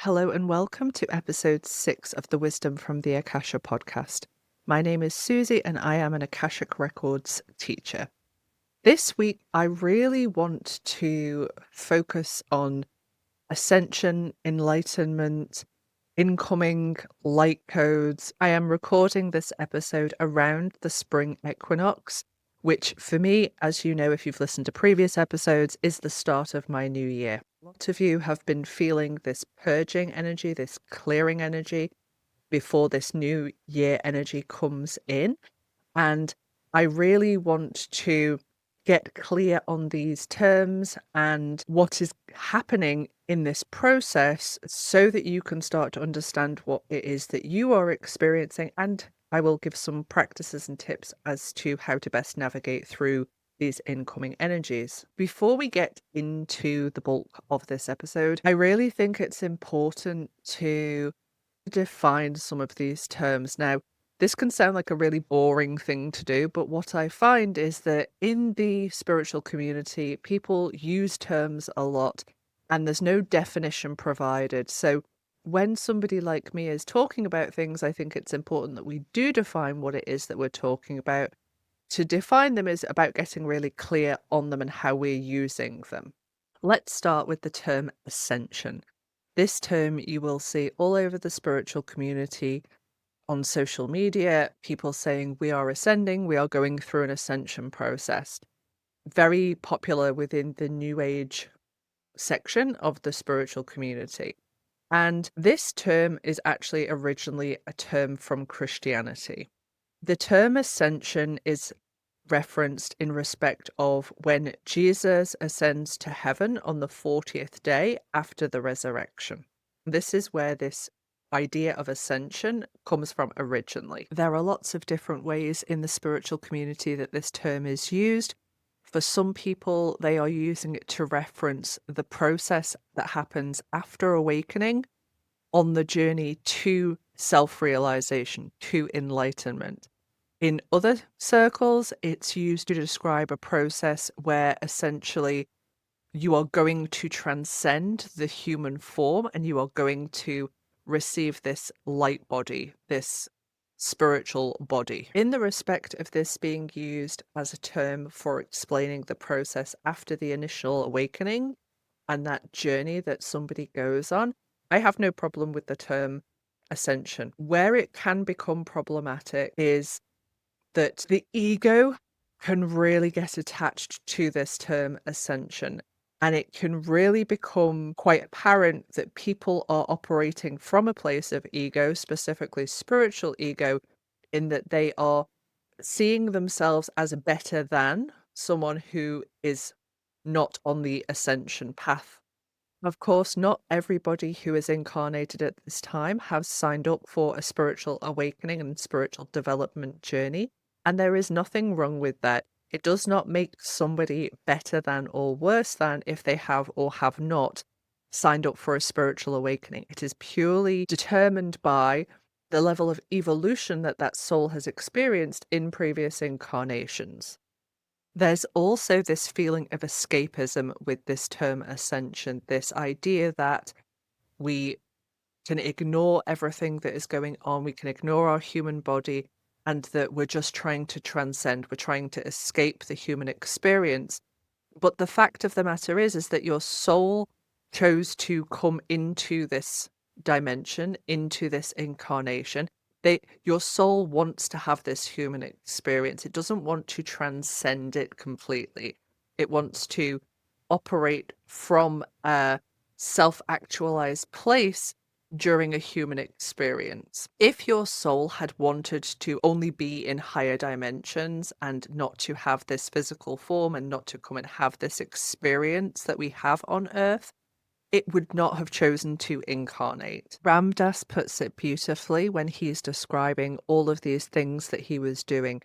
Hello and welcome to episode 6 of the Wisdom from the Akasha podcast. My name is Susie and I am an Akashic Records teacher. This week, I really want to focus on Ascension, Enlightenment, incoming light codes. I am recording this episode around the spring equinox, which for me, as you know, if you've listened to previous episodes, is the start of my new year. A lot of you have been feeling this purging energy, this clearing energy before this new year energy comes in. And I really want to get clear on these terms and what is happening in this process so that you can start to understand what it is that you are experiencing. And I will give some practices and tips as to how to best navigate through these incoming energies. Before we get into the bulk of this episode, I really think it's important to define some of these terms. Now, this can sound like a really boring thing to do, but what I find is that in the spiritual community, people use terms a lot and there's no definition provided. So when somebody like me is talking about things, I think it's important that we do define what it is that we're talking about. To define them is about getting really clear on them and how we're using them. Let's start with the term ascension. This term you will see all over the spiritual community on social media, people saying we are ascending, we are going through an ascension process. Very popular within the New Age section of the spiritual community. And this term is actually originally a term from Christianity. The term ascension is referenced in respect of when Jesus ascends to heaven on the 40th day after the resurrection. This is where this idea of ascension comes from originally. There are lots of different ways in the spiritual community that this term is used. For some people, they are using it to reference the process that happens after awakening on the journey to self-realization, to enlightenment. In other circles, it's used to describe a process where essentially you are going to transcend the human form and you are going to receive this light body, this spiritual body. In the respect of this being used as a term for explaining the process after the initial awakening and that journey that somebody goes on, I have no problem with the term ascension. Where it can become problematic is that the ego can really get attached to this term ascension. And it can really become quite apparent that people are operating from a place of ego, specifically spiritual ego, in that they are seeing themselves as better than someone who is not on the ascension path. Of course, not everybody who is incarnated at this time has signed up for a spiritual awakening and spiritual development journey. And there is nothing wrong with that. It does not make somebody better than or worse than if they have or have not signed up for a spiritual awakening. It is purely determined by the level of evolution that that soul has experienced in previous incarnations. There's also this feeling of escapism with this term ascension, this idea that we can ignore everything that is going on, we can ignore our human body, and that we're just trying to transcend, we're trying to escape the human experience. But the fact of the matter is that your soul chose to come into this dimension, into this incarnation. Your soul wants to have this human experience. It doesn't want to transcend it completely. It wants to operate from a self-actualized place during a human experience. If your soul had wanted to only be in higher dimensions and not to have this physical form and not to come and have this experience that we have on Earth, it would not have chosen to incarnate. Ram Dass puts it beautifully when he's describing all of these things that he was doing.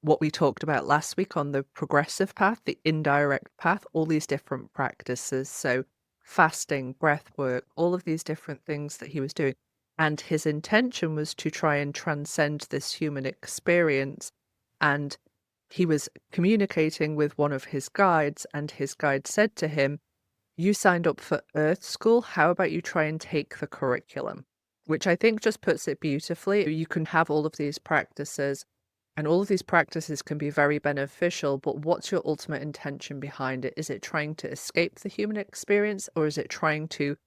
What we talked about last week on the progressive path, the indirect path, all these different practices. So fasting, breath work, all of these different things that he was doing. And his intention was to try and transcend this human experience. And he was communicating with one of his guides, and his guide said to him, You signed up for Earth School. How about you try and take the curriculum? Which I think just puts it beautifully. You can have all of these practices, and all of these practices can be very beneficial, but what's your ultimate intention behind it? Is it trying to escape the human experience, or is it trying to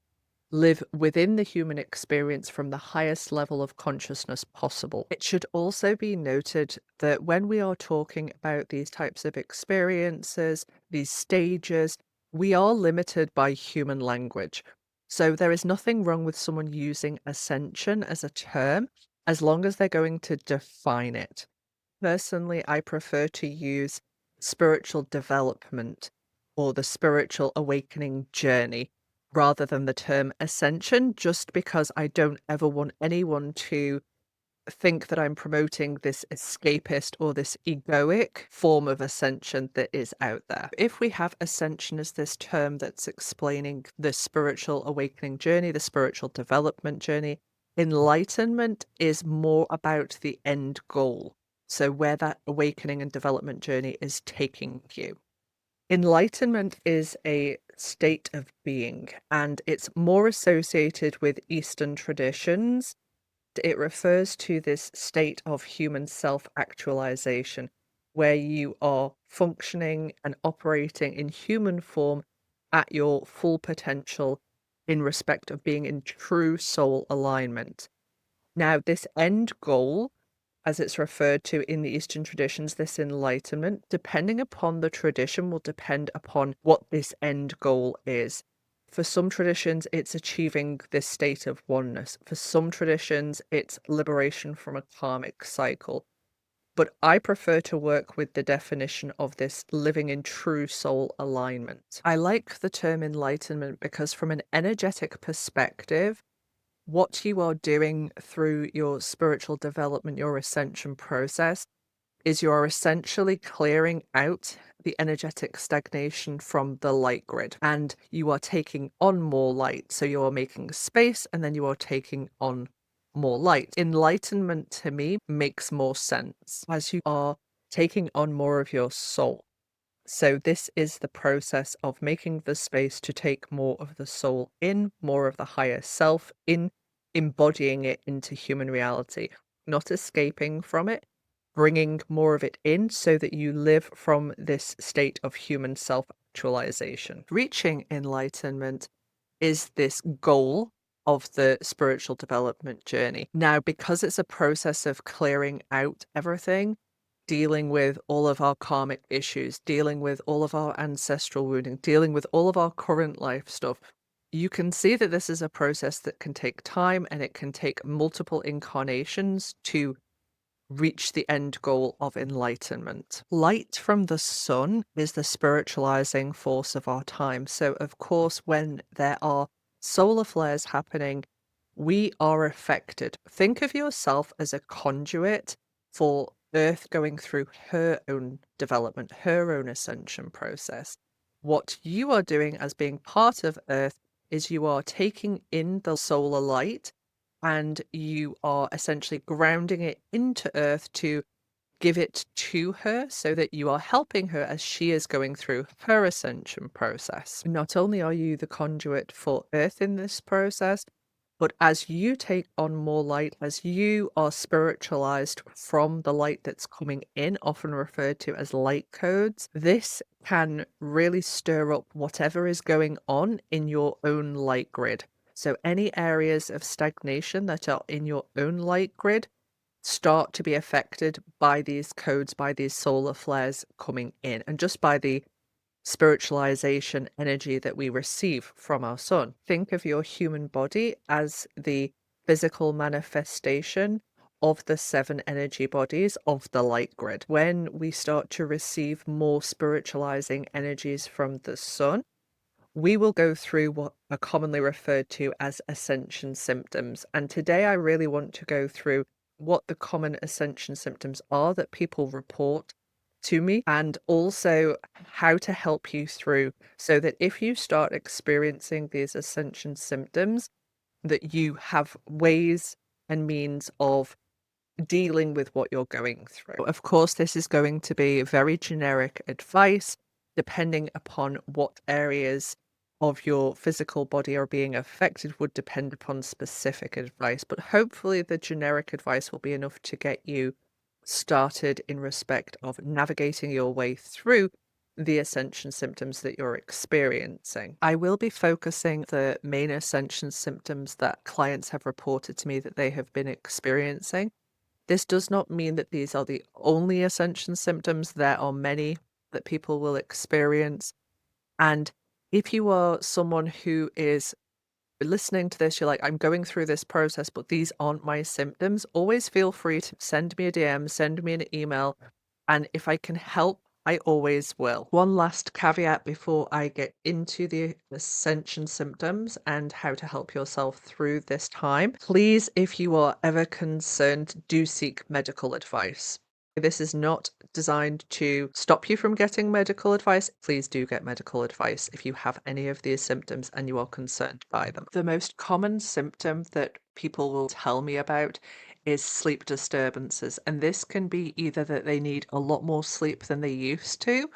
live within the human experience from the highest level of consciousness possible? It should also be noted that when we are talking about these types of experiences, these stages, we are limited by human language. So there is nothing wrong with someone using ascension as a term, as long as they're going to define it. Personally, I prefer to use spiritual development or the spiritual awakening journey rather than the term ascension, just because I don't ever want anyone to think that I'm promoting this escapist or this egoic form of ascension that is out there. If we have ascension as this term that's explaining the spiritual awakening journey, the spiritual development journey, enlightenment is more about the end goal. So, where that awakening and development journey is taking you. Enlightenment is a state of being, and it's more associated with Eastern traditions. It refers to this state of human self-actualization, where you are functioning and operating in human form at your full potential in respect of being in true soul alignment. Now, this end goal, as it's referred to in the Eastern traditions, this enlightenment, depending upon the tradition, will depend upon what this end goal is. For some traditions, it's achieving this state of oneness. For some traditions, it's liberation from a karmic cycle. But I prefer to work with the definition of this living in true soul alignment. I like the term enlightenment because, from an energetic perspective, what you are doing through your spiritual development, your ascension process, is you are essentially clearing out the energetic stagnation from the light grid, and you are taking on more light. So you are making space, and then you are taking on more light. Enlightenment to me makes more sense as you are taking on more of your soul. So this is the process of making the space to take more of the soul in, more of the higher self in, embodying it into human reality, not escaping from it, bringing more of it in so that you live from this state of human self-actualization. Reaching enlightenment is this goal of the spiritual development journey. Now, because it's a process of clearing out everything, dealing with all of our karmic issues, dealing with all of our ancestral wounding, dealing with all of our current life stuff, you can see that this is a process that can take time, and it can take multiple incarnations to reach the end goal of enlightenment. Light from the sun is the spiritualizing force of our time. So, of course, when there are solar flares happening, we are affected. Think of yourself as a conduit for Earth going through her own development, her own ascension process. What you are doing as being part of Earth is you are taking in the solar light, and you are essentially grounding it into Earth to give it to her so that you are helping her as she is going through her ascension process. Not only are you the conduit for Earth in this process, but as you take on more light, as you are spiritualized from the light that's coming in, often referred to as light codes, this can really stir up whatever is going on in your own light grid. So any areas of stagnation that are in your own light grid start to be affected by these codes, by these solar flares coming in, and just by the spiritualization energy that we receive from our sun. Think of your human body as the physical manifestation of the 7 energy bodies of the light grid. When we start to receive more spiritualizing energies from the sun, we will go through what are commonly referred to as ascension symptoms. And today I really want to go through what the common ascension symptoms are that people report to me, and also how to help you through, so that if you start experiencing these ascension symptoms, that you have ways and means of dealing with what you're going through. Of course, this is going to be very generic advice depending upon what areas of your physical body are being affected would depend upon specific advice, but hopefully the generic advice will be enough to get you started in respect of navigating your way through the ascension symptoms that you're experiencing. I will be focusing the main ascension symptoms that clients have reported to me that they have been experiencing. This does not mean that these are the only ascension symptoms. There are many that people will experience. And if you are someone who is listening to this, you're like, I'm going through this process, but these aren't my symptoms, always feel free to send me a DM, send me an email. And if I can help, I always will. One last caveat before I get into the ascension symptoms and how to help yourself through this time. Please, if you are ever concerned, do seek medical advice. This is not designed to stop you from getting medical advice. Please do get medical advice if you have any of these symptoms and you are concerned by them. The most common symptom that people will tell me about is sleep disturbances. And this can be either that they need a lot more sleep than they used to,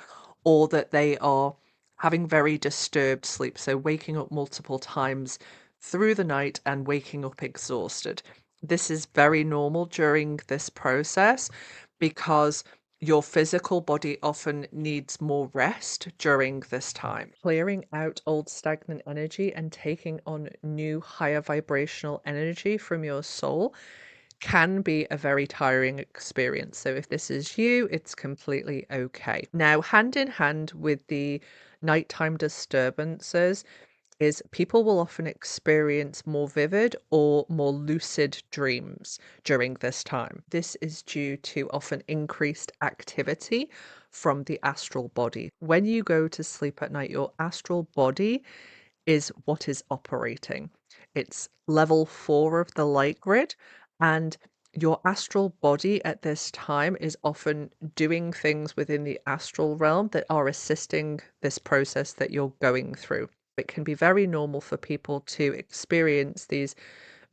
or that they are having very disturbed sleep. So waking up multiple times through the night and waking up exhausted. This is very normal during this process because your physical body often needs more rest during this time. Clearing out old stagnant energy and taking on new higher vibrational energy from your soul can be a very tiring experience. So if this is you, it's completely okay. Now, hand in hand with the nighttime disturbances is people will often experience more vivid or more lucid dreams during this time. This is due to often increased activity from the astral body. When you go to sleep at night, your astral body is what is operating. It's level 4 of the light grid, and your astral body at this time is often doing things within the astral realm that are assisting this process that you're going through. It can be very normal for people to experience these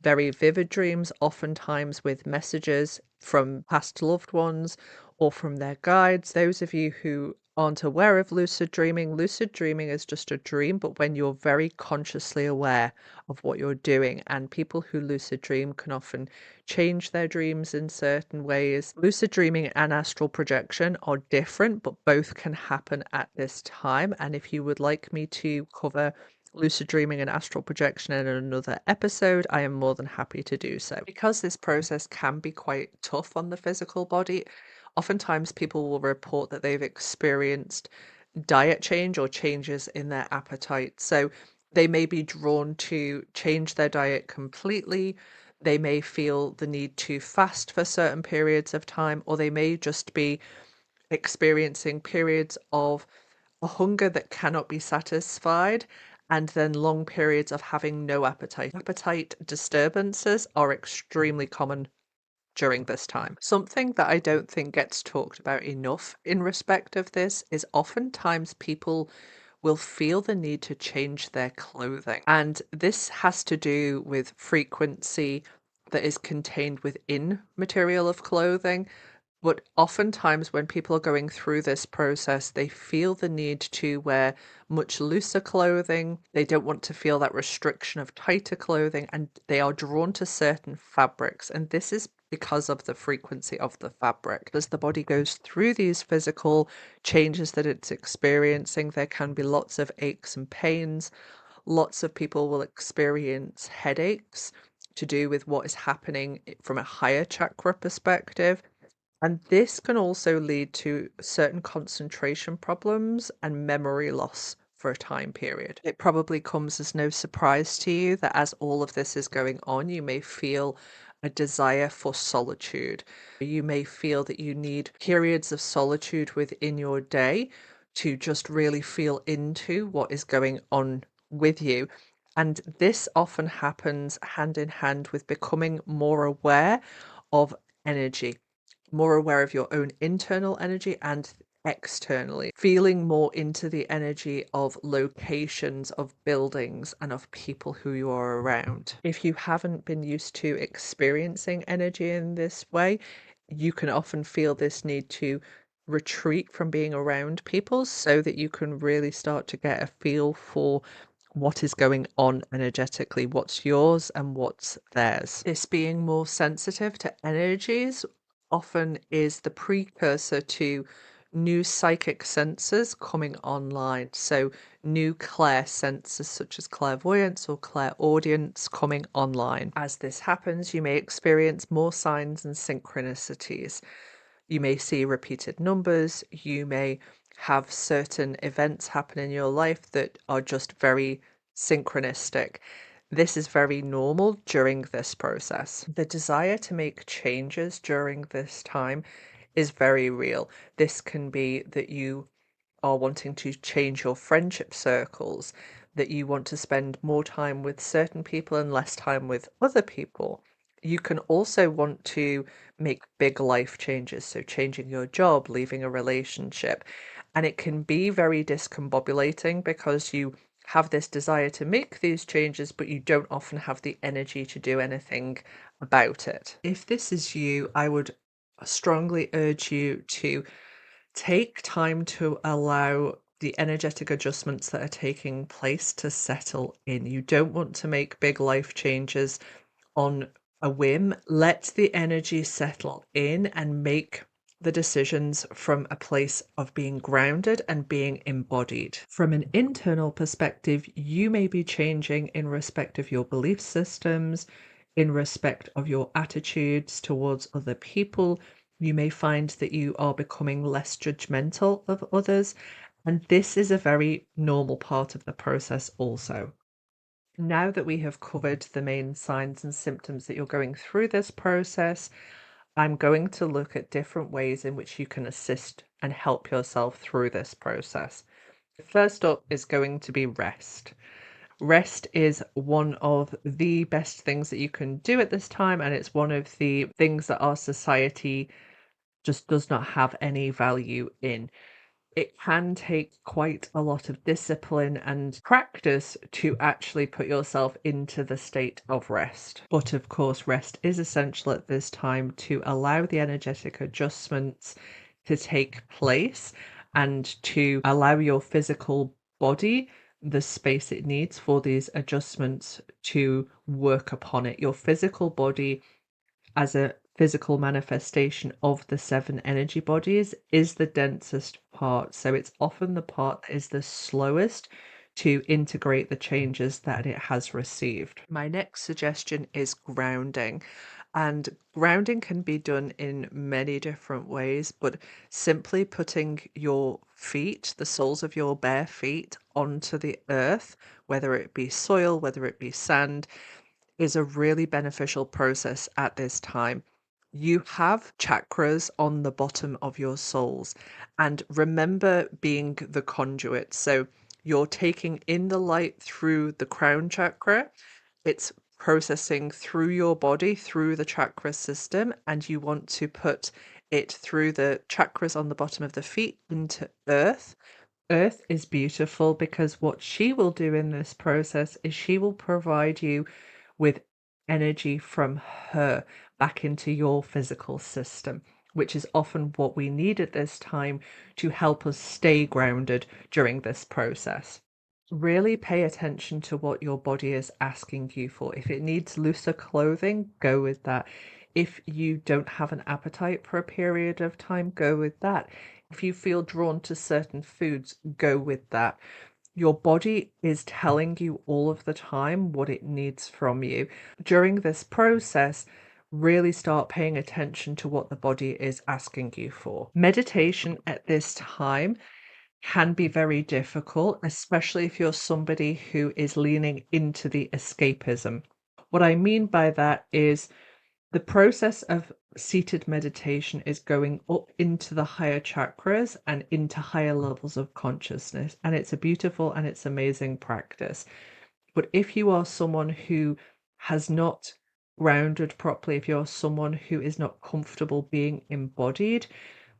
very vivid dreams, oftentimes with messages from past loved ones or from their guides. Those of you who aren't aware of lucid dreaming is just a dream, but when you're very consciously aware of what you're doing. And people who lucid dream can often change their dreams in certain ways. Lucid dreaming and astral projection are different, but both can happen at this time. And if you would like me to cover lucid dreaming and astral projection in another episode, I am more than happy to do so. Because this process can be quite tough on the physical body, oftentimes people will report that they've experienced diet change or changes in their appetite. So they may be drawn to change their diet completely. They may feel the need to fast for certain periods of time, or they may just be experiencing periods of a hunger that cannot be satisfied, and then long periods of having no appetite. Appetite disturbances are extremely common during this time. Something that I don't think gets talked about enough in respect of this is oftentimes people will feel the need to change their clothing. And this has to do with frequency that is contained within material of clothing. But oftentimes, when people are going through this process, they feel the need to wear much looser clothing. They don't want to feel that restriction of tighter clothing, and they are drawn to certain fabrics. And this is because of the frequency of the fabric. As the body goes through these physical changes that it's experiencing, there can be lots of aches and pains. Lots of people will experience headaches to do with what is happening from a higher chakra perspective. And this can also lead to certain concentration problems and memory loss for a time period. It probably comes as no surprise to you that as all of this is going on, you may feel a desire for solitude. You may feel that you need periods of solitude within your day to just really feel into what is going on with you. And this often happens hand in hand with becoming more aware of energy, more aware of your own internal energy and externally, feeling more into the energy of locations, of buildings, and of people who you are around. If you haven't been used to experiencing energy in this way, you can often feel this need to retreat from being around people so that you can really start to get a feel for what is going on energetically, what's yours and what's theirs. This being more sensitive to energies often is the precursor to new psychic senses coming online. So new clair senses such as clairvoyance or clairaudience coming online. As this happens, you may experience more signs and synchronicities. You may see repeated numbers, you may have certain events happen in your life that are just very synchronistic. This is very normal during this process. The desire to make changes during this time is very real. This can be that you are wanting to change your friendship circles, that you want to spend more time with certain people and less time with other people. You can also want to make big life changes, so changing your job, leaving a relationship. And it can be very discombobulating because you have this desire to make these changes, but you don't often have the energy to do anything about it. If this is you, I would strongly urge you to take time to allow the energetic adjustments that are taking place to settle in. You don't want to make big life changes on a whim. Let the energy settle in and make the decisions from a place of being grounded and being embodied. From an internal perspective, you may be changing in respect of your belief systems, in respect of your attitudes towards other people. You may find that you are becoming less judgmental of others, and this is a very normal part of the process also. Now that we have covered the main signs and symptoms that you're going through this process, I'm going to look at different ways in which you can assist and help yourself through this process. First up is going to be rest. Rest is one of the best things that you can do at this time, and it's one of the things that our society just does not have any value in. It can take quite a lot of discipline and practice to actually put yourself into the state of rest. But of course, rest is essential at this time to allow the energetic adjustments to take place and to allow your physical body the space it needs for these adjustments to work upon it. Your physical body as a physical manifestation of the seven energy bodies is the densest part. So it's often the part that is the slowest to integrate the changes that it has received. My next suggestion is grounding. And grounding can be done in many different ways, but simply putting your feet, the soles of your bare feet, onto the earth, whether it be soil, whether it be sand, is a really beneficial process at this time. You have chakras on the bottom of your soles, and remember being the conduit. So you're taking in the light through the crown chakra, it's processing through your body, through the chakra system, and you want to put it through the chakras on the bottom of the feet into earth. Earth is beautiful because what she will do in this process is she will provide you with energy from her back into your physical system, which is often what we need at this time to help us stay grounded during this process. Really pay attention to what your body is asking you for. If it needs looser clothing, go with that. If you don't have an appetite for a period of time, go with that. If you feel drawn to certain foods, go with that. Your body is telling you all of the time what it needs from you. During this process, really start paying attention to what the body is asking you for. Meditation at this time can be very difficult, especially if you're somebody who is leaning into the escapism. What I mean by that is the process of seated meditation is going up into the higher chakras and into higher levels of consciousness. And it's a beautiful and it's amazing practice. But if you are someone who has not grounded properly, if you're someone who is not comfortable being embodied,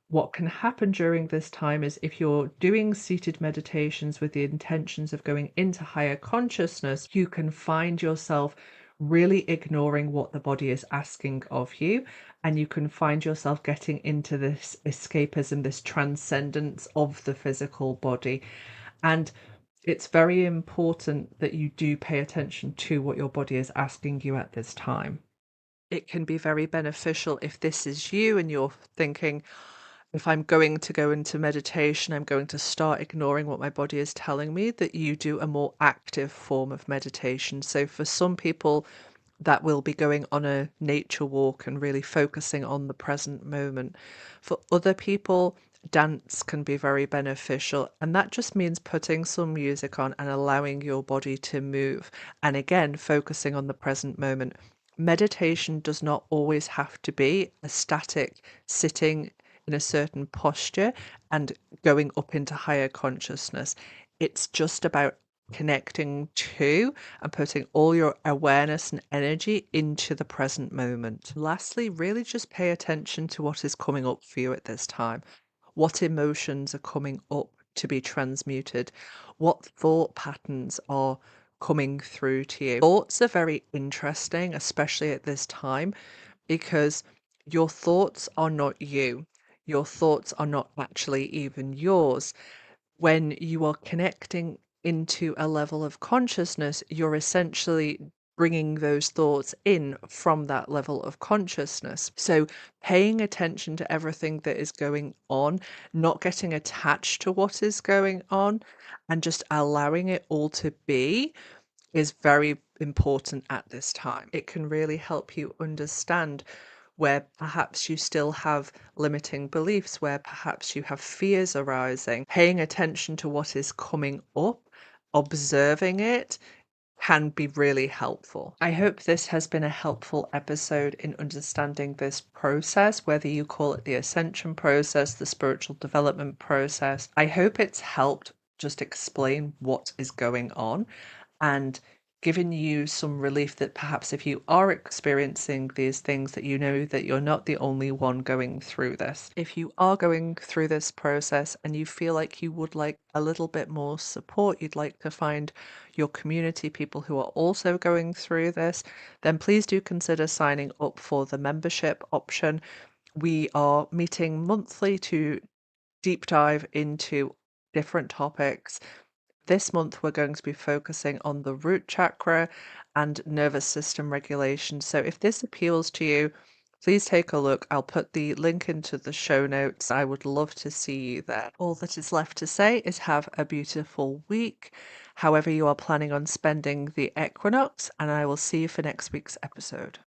what can happen during this time is if you're doing seated meditations with the intentions of going into higher consciousness, you can find yourself really ignoring what the body is asking of you. And you can find yourself getting into this escapism, this transcendence of the physical body. And It's very important that you do pay attention to what your body is asking you at this time. It can be very beneficial if this is you and you're thinking, if I'm going to go into meditation, I'm going to start ignoring what my body is telling me, that you do a more active form of meditation. So for some people, that will be going on a nature walk and really focusing on the present moment. For other people, dance can be very beneficial, and that just means putting some music on and allowing your body to move. And again, focusing on the present moment. Meditation does not always have to be a static sitting in a certain posture and going up into higher consciousness. It's just about connecting to and putting all your awareness and energy into the present moment. Lastly, really just pay attention to what is coming up for you at this time. What emotions are coming up to be transmuted? What thought patterns are coming through to you? Thoughts are very interesting, especially at this time, because your thoughts are not you. Your thoughts are not actually even yours. When you are connecting into a level of consciousness, you're essentially bringing those thoughts in from that level of consciousness. So, paying attention to everything that is going on, not getting attached to what is going on, and just allowing it all to be is very important at this time. It can really help you understand where perhaps you still have limiting beliefs, where perhaps you have fears arising. Paying attention to what is coming up, observing it, can be really helpful. I hope this has been a helpful episode in understanding this process, whether you call it the ascension process, the spiritual development process. I hope it's helped just explain what is going on and given you some relief that perhaps if you are experiencing these things, that you know that you're not the only one going through this. If you are going through this process and you feel like you would like a little bit more support, you'd like to find your community, people who are also going through this, then please do consider signing up for the membership option. We are meeting monthly to deep dive into different topics. This month, we're going to be focusing on the root chakra and nervous system regulation. So, if this appeals to you, please take a look. I'll put the link into the show notes. I would love to see you there. All that is left to say is have a beautiful week, however, you are planning on spending the equinox, and I will see you for next week's episode.